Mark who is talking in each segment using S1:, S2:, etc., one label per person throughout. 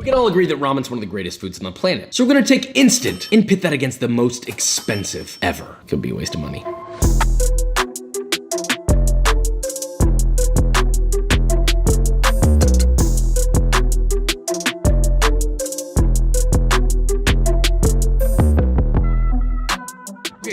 S1: can all agree that ramen's one of the greatest foods on the planet. So we're gonna take instant and pit that against the most expensive ever. Could be a waste of money.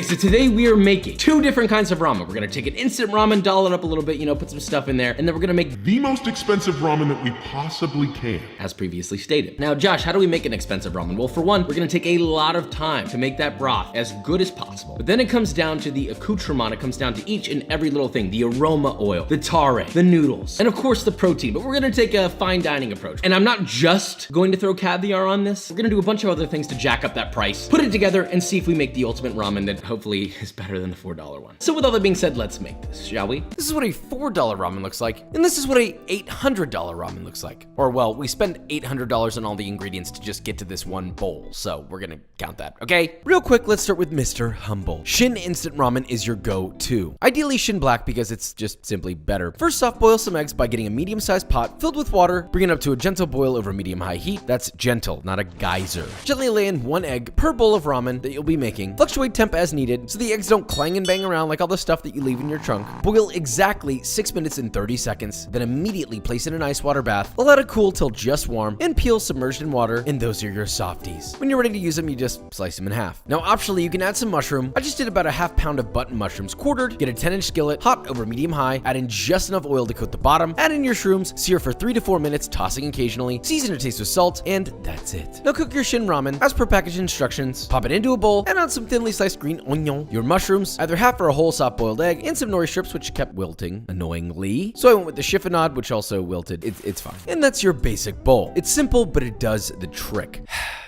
S1: So today we are making two different kinds of ramen. We're gonna take an instant ramen, doll it up a little bit, put some stuff in there, and then we're gonna make
S2: the most expensive ramen that we possibly can.
S1: As previously stated. Now, Josh, how do we make an expensive ramen? Well, for one, we're gonna take a lot of time to make that broth as good as possible. But then it comes down to the accoutrement. It comes down to each and every little thing, the aroma oil, the tare, the noodles, and of course the protein. But we're gonna take a fine dining approach. And I'm not just going to throw caviar on this. We're gonna do a bunch of other things to jack up that price, put it together, and see if we make the ultimate ramen that hopefully is better than the $4 one. So with all that being said, let's make this, shall we?
S3: This is what a $4 ramen looks like, and this is what a $800 ramen looks like. Or well, we spent $800 on all the ingredients to just get to this one bowl, so we're gonna count that, okay? Real quick, let's start with Mr. Humble. Shin Instant Ramen is your go-to. Ideally Shin Black because it's just simply better. First off, boil some eggs by getting a medium-sized pot filled with water, bring it up to a gentle boil over medium-high heat. That's gentle, not a geyser. Gently lay in 1 egg per bowl of ramen that you'll be making. Fluctuate temp as needed so the eggs don't clang and bang around like all the stuff that you leave in your trunk. Boil exactly 6 minutes and 30 seconds, then immediately place in an ice water bath. Let it cool till just warm and peel submerged in water, and those are your softies. When you're ready to use them, you just slice them in half. Now optionally, you can add some mushroom. I just did about a ½ pound of button mushrooms quartered. Get a 10-inch skillet, hot over medium-high, add in just enough oil to coat the bottom, add in your shrooms, sear for 3 to 4 minutes, tossing occasionally, season to taste with salt, and that's it. Now cook your Shin ramen as per package instructions. Pop it into a bowl, add on some thinly sliced green onion, your mushrooms, either half or a whole soft-boiled egg, and some nori strips, which kept wilting, annoyingly. So I went with the chiffonade, which also wilted. It's fine. And that's your basic bowl. It's simple, but it does the trick.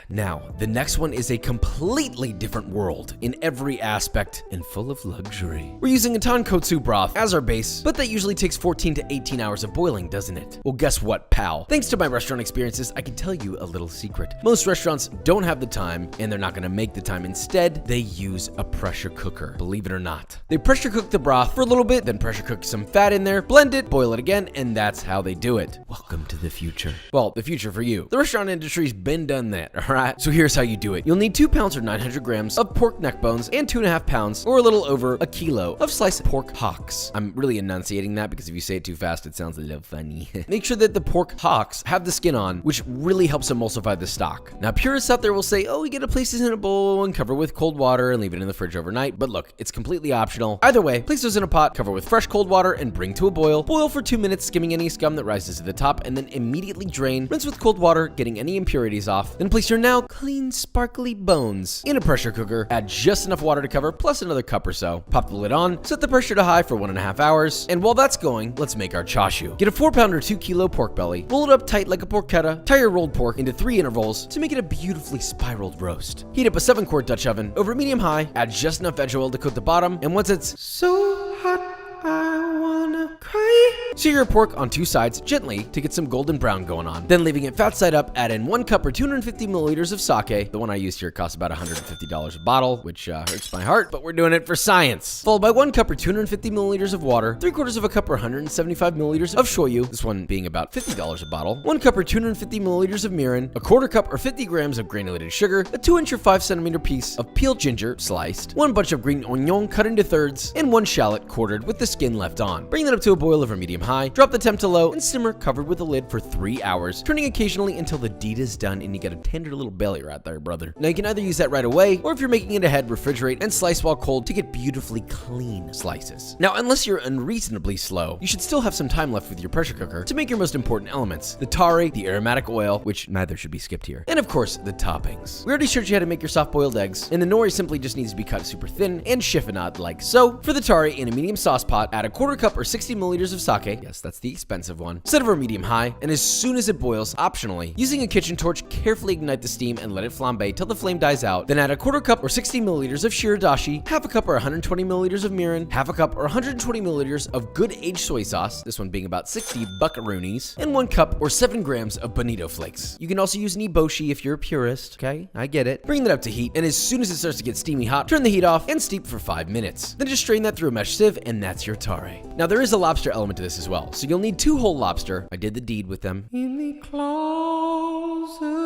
S3: Now, the next one is a completely different world in every aspect and full of luxury. We're using a tonkotsu broth as our base, but that usually takes 14 to 18 hours of boiling, doesn't it? Well, guess what, pal? Thanks to my restaurant experiences, I can tell you a little secret. Most restaurants don't have the time, and they're not gonna make the time. Instead, they use a pressure cooker, believe it or not. They pressure cook the broth for a little bit, then pressure cook some fat in there, blend it, boil it again, and that's how they do it. Welcome to the future. Well, the future for you. The restaurant industry's been done that, all right? So here's how you do it. You'll need 2 pounds or 900 grams of pork neck bones and 2.5 pounds or a little over a kilo of sliced pork hocks. I'm really enunciating that because if you say it too fast, it sounds a little funny. Make sure that the pork hocks have the skin on, which really helps emulsify the stock. Now, purists out there will say, oh, you get to place this in a bowl and cover with cold water and leave it in the fridge overnight. But look, it's completely optional. Either way, place those in a pot, cover with fresh cold water and bring to a boil. Boil for 2 minutes, skimming any scum that rises to the top, and then immediately drain. Rinse with cold water, getting any impurities off. Then place your now clean, sparkly bones in a pressure cooker. Add just enough water to cover, plus another cup or so. Pop the lid on, set the pressure to high for 1.5 hours, and while that's going, let's make our chashu. Get a 4-pound or 2-kilo pork belly, roll it up tight like a porchetta, tie your rolled pork into 3 intervals to make it a beautifully spiraled roast. Heat up a 7-quart Dutch oven over medium-high, add just enough veg oil to coat the bottom, and once it's so hot, I wanna cry. Sear your pork on 2 sides gently to get some golden brown going on. Then leaving it fat side up, add in 1 cup or 250 milliliters of sake. The one I used here costs about $150 a bottle, which hurts my heart, but we're doing it for science. Followed by 1 cup or 250 milliliters of water, 3/4 of a cup or 175 milliliters of shoyu, this one being about $50 a bottle, 1 cup or 250 milliliters of mirin, 1/4 cup or 50 grams of granulated sugar, a 2-inch or 5-centimeter piece of peeled ginger sliced, 1 bunch of green onion cut into thirds, and 1 shallot quartered with the skin left on. Bring that up to a boil over medium-high, drop the temp to low, and simmer covered with a lid for 3 hours, turning occasionally until the deed is done and you get a tender little belly right there, brother. Now you can either use that right away, or if you're making it ahead, refrigerate and slice while cold to get beautifully clean slices. Now, unless you're unreasonably slow, you should still have some time left with your pressure cooker to make your most important elements: the tare, the aromatic oil, which neither should be skipped here, and of course, the toppings. We already showed you how to make your soft-boiled eggs, and the nori simply just needs to be cut super thin and chiffonade like so. For the tare, in a medium sauce pot, add a 1/4 cup or 60 milliliters of sake. Yes, that's the expensive one. Set over medium-high, and as soon as it boils, optionally, using a kitchen torch, carefully ignite the steam and let it flambe till the flame dies out. Then add a 1/4 cup or 60 milliliters of shiradashi, 1/2 cup or 120 milliliters of mirin, 1/2 cup or 120 milliliters of good aged soy sauce, this one being about 60 buckaroonies, and 1 cup or 7 grams of bonito flakes. You can also use niboshi if you're a purist, okay? I get it. Bring that up to heat, and as soon as it starts to get steamy hot, turn the heat off and steep for 5 minutes. Then just strain that through a mesh sieve, and that's your tare. Now there is a lobster element to this as well, so you'll need 2 whole lobster. I did the deed with them. In the closet.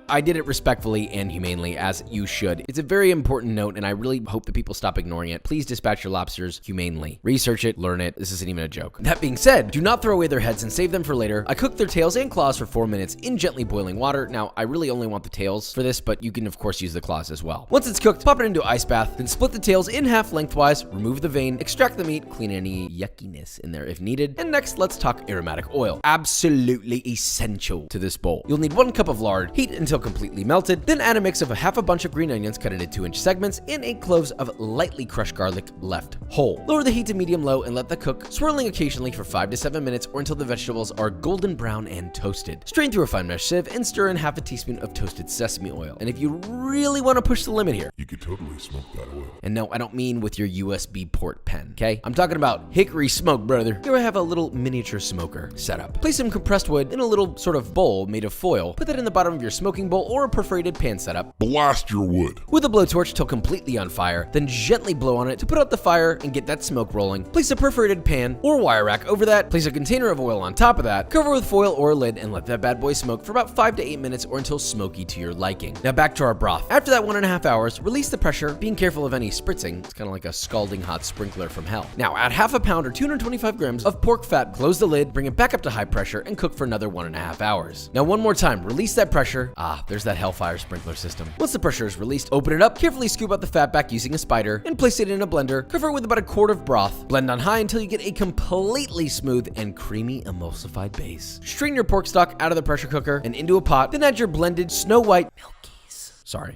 S3: I did it respectfully and humanely, as you should. It's a very important note, and I really hope that people stop ignoring it. Please dispatch your lobsters humanely. Research it, learn it. This isn't even a joke. That being said, do not throw away their heads and save them for later. I cooked their tails and claws for 4 minutes in gently boiling water. Now, I really only want the tails for this, but you can of course use the claws as well. Once it's cooked, pop it into an ice bath, then split the tails in half lengthwise, remove the vein, extract the meat, clean any yuckiness in there if needed. And next, let's talk aromatic oil. Absolutely essential to this bowl. You'll need 1 cup of lard, heat until completely melted, then add a mix of half a bunch of green onions cut into 2-inch segments and 8 cloves of lightly crushed garlic left whole. Lower the heat to medium-low and let that cook, swirling occasionally for 5 to 7 minutes or until the vegetables are golden brown and toasted. Strain through a fine mesh sieve and stir in half a teaspoon of toasted sesame oil. And if you really want to push the limit here,
S2: You could totally smoke that oil.
S3: and no, I don't mean with your USB port pen, okay? I'm talking about hickory smoke, brother. Here I have a little miniature smoker set up. Place some compressed wood in a little sort of bowl made of foil. Put that in the bottom of your smoking bowl or a perforated pan setup.
S2: Blast your wood.
S3: With a blowtorch till completely on fire, then gently blow on it to put out the fire and get that smoke rolling. Place a perforated pan or wire rack over that. Place a container of oil on top of that. Cover with foil or a lid and let that bad boy smoke for about 5 to 8 minutes or until smoky to your liking. Now back to our broth. After that 1.5 hours, release the pressure, being careful of any spritzing. It's kind of like a scalding hot sprinkler from hell. Now add half a pound or 225 grams of pork fat, close the lid, bring it back up to high pressure and cook for another 1.5 hours. Now one more time, release that pressure. There's that hellfire sprinkler system. Once the pressure is released, open it up, carefully scoop out the fat back using a spider and place it in a blender. Cover it with about a quart of broth. Blend on high until you get a completely smooth and creamy emulsified base. Strain your pork stock out of the pressure cooker and into a pot, then add your blended Snow White milk.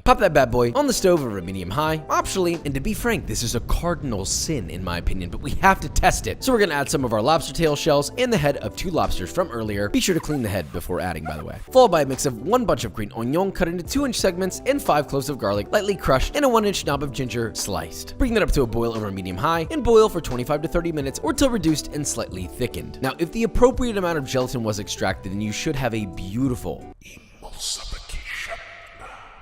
S3: Pop that bad boy on the stove over medium high, optionally, and to be frank, this is a cardinal sin in my opinion, but we have to test it. So we're gonna add some of our lobster tail shells and the head of 2 lobsters from earlier. Be sure to clean the head before adding, by the way. Followed by a mix of 1 bunch of green onion cut into 2-inch segments and 5 cloves of garlic lightly crushed and a 1-inch knob of ginger sliced. Bring that up to a boil over medium high and boil for 25 to 30 minutes or till reduced and slightly thickened. Now, if the appropriate amount of gelatin was extracted, then you should have a beautiful
S2: Emulsification.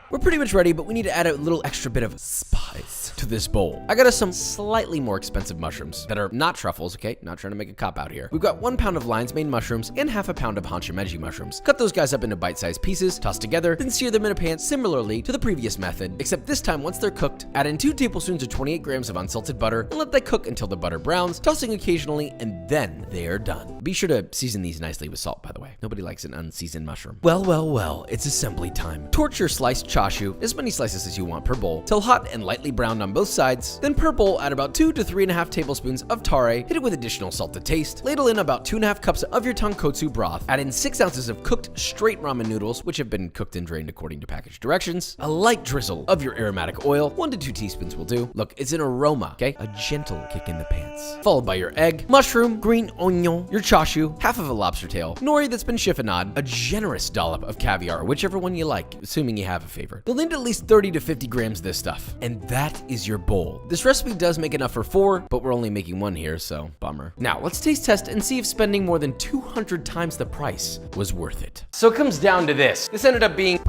S3: We're pretty much ready, but we need to add a little extra bit of spice to this bowl. I got us some slightly more expensive mushrooms that are not truffles, okay? Not trying to make a cop out here. We've got 1 pound of lion's mane mushrooms and half a pound of hanchimeji mushrooms. Cut those guys up into bite-sized pieces, toss together, then sear them in a pan similarly to the previous method, except this time once they're cooked, add in 2 tablespoons or 28 grams of unsalted butter and let that cook until the butter browns, tossing occasionally, and then they are done. Be sure to season these nicely with salt, by the way. Nobody likes an unseasoned mushroom. Well, it's assembly time. Torch your sliced chashu, as many slices as you want per bowl, till hot and lightly browned on both sides. Then per bowl, add about 2 to 3.5 tablespoons of tare, hit it with additional salt to taste. Ladle in about 2.5 cups of your tonkotsu broth. Add in 6 ounces of cooked straight ramen noodles, which have been cooked and drained according to package directions. A light drizzle of your aromatic oil, 1 to 2 teaspoons will do. Look, it's an aroma, okay? A gentle kick in the pants. Followed by your egg, mushroom, green onion, your chashu, half of a lobster tail, nori that's been chiffonade, a generous dollop of caviar, whichever one you like, assuming you have a favorite. You'll need at least 30 to 50 grams of this stuff. And that is your bowl. This recipe does make enough for 4, but we're only making 1 here, so bummer. Now, let's taste test and see if spending more than 200 times the price was worth it. So it comes down to this. This ended up being...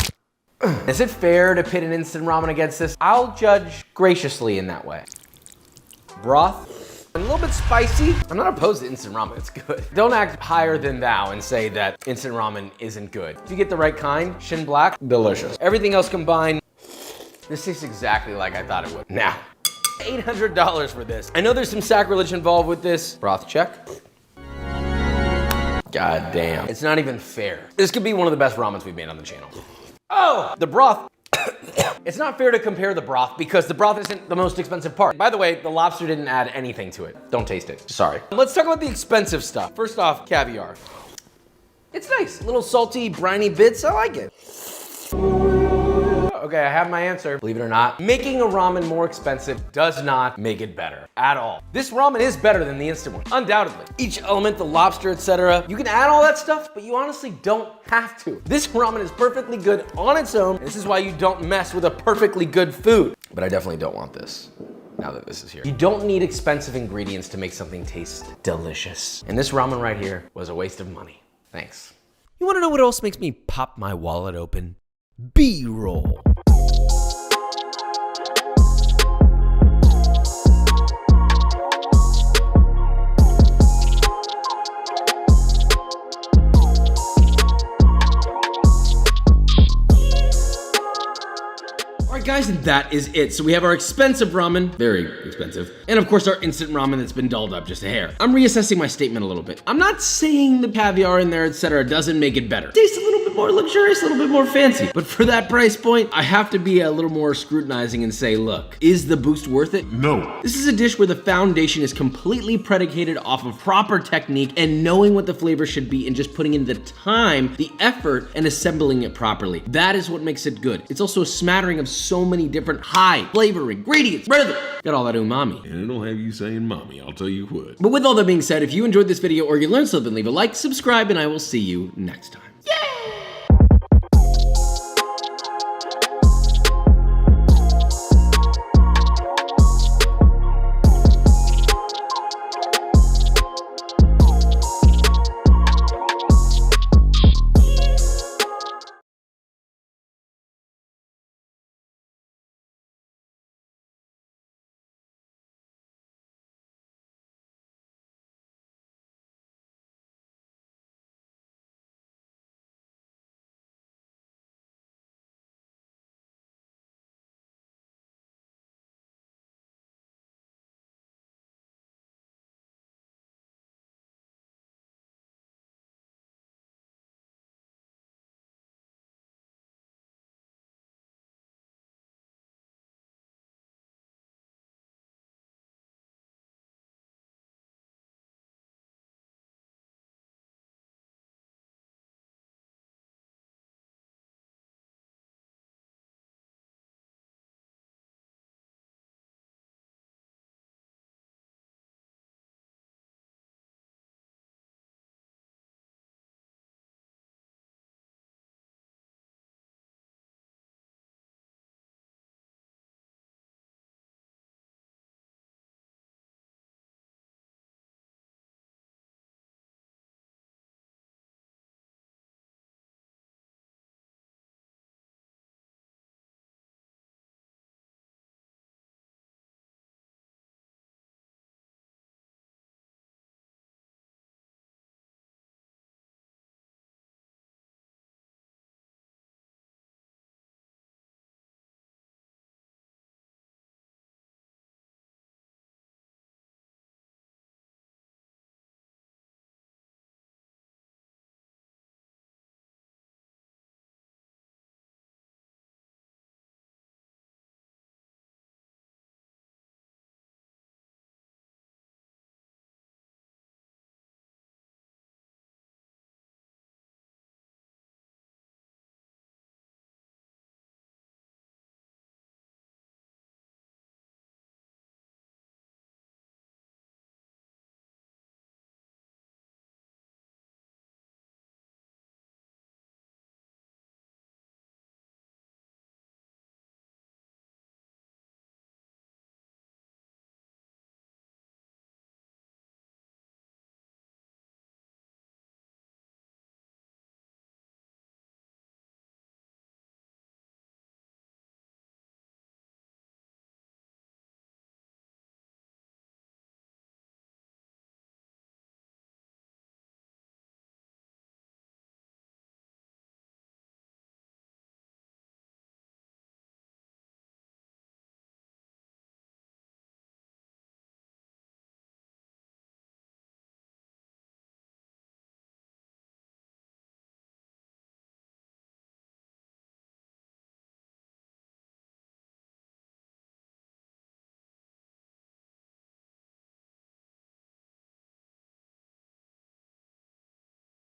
S3: Is it fair to pit an instant ramen against this? I'll judge graciously in that way. Broth, a little bit spicy. I'm not opposed to instant ramen, it's good. Don't act higher than thou and say that instant ramen isn't good. If you get the right kind, Shin Black, delicious. Everything else combined, this tastes exactly like I thought it would. Now, $800 for this. I know there's some sacrilege involved with this. Broth check. God damn. It's not even fair. This could be one of the best ramens we've made on the channel. Oh, the broth. It's not fair to compare the broth because the broth isn't the most expensive part. By the way, the lobster didn't add anything to it. Don't taste it, sorry. Let's talk about the expensive stuff. First off, caviar. It's nice, little salty, briny bits, I like it. Okay, I have my answer. Believe it or not, making a ramen more expensive does not make it better at all. This ramen is better than the instant one, undoubtedly. Each element, the lobster, etc. You can add all that stuff, but you honestly don't have to. This ramen is perfectly good on its own. And this is why you don't mess with a perfectly good food. But I definitely don't want this now that this is here. You don't need expensive ingredients to make something taste delicious. And this ramen right here was a waste of money. Thanks. You wanna know what else makes me pop my wallet open? B-roll.
S1: right, guys, and that is it. So we have our expensive ramen, very expensive, and of course our instant ramen that's been dolled up just a hair. I'm reassessing my statement a little bit. I'm not saying the caviar in there, etc., doesn't make it better. It tastes a little bit more luxurious, a little bit more fancy. But for that price point, I have to be a little more scrutinizing and say, look, is the boost worth it?
S2: No.
S1: This is a dish where the foundation is completely predicated off of proper technique and knowing what the flavor should be and just putting in the time, the effort, and assembling it properly. That is what makes it good. It's also a smattering of so many different high flavor ingredients. Got all that umami.
S2: And it'll have you saying mommy, I'll tell you what.
S1: But with all that being said, if you enjoyed this video or you learned something, leave a like, subscribe, and I will see you next time.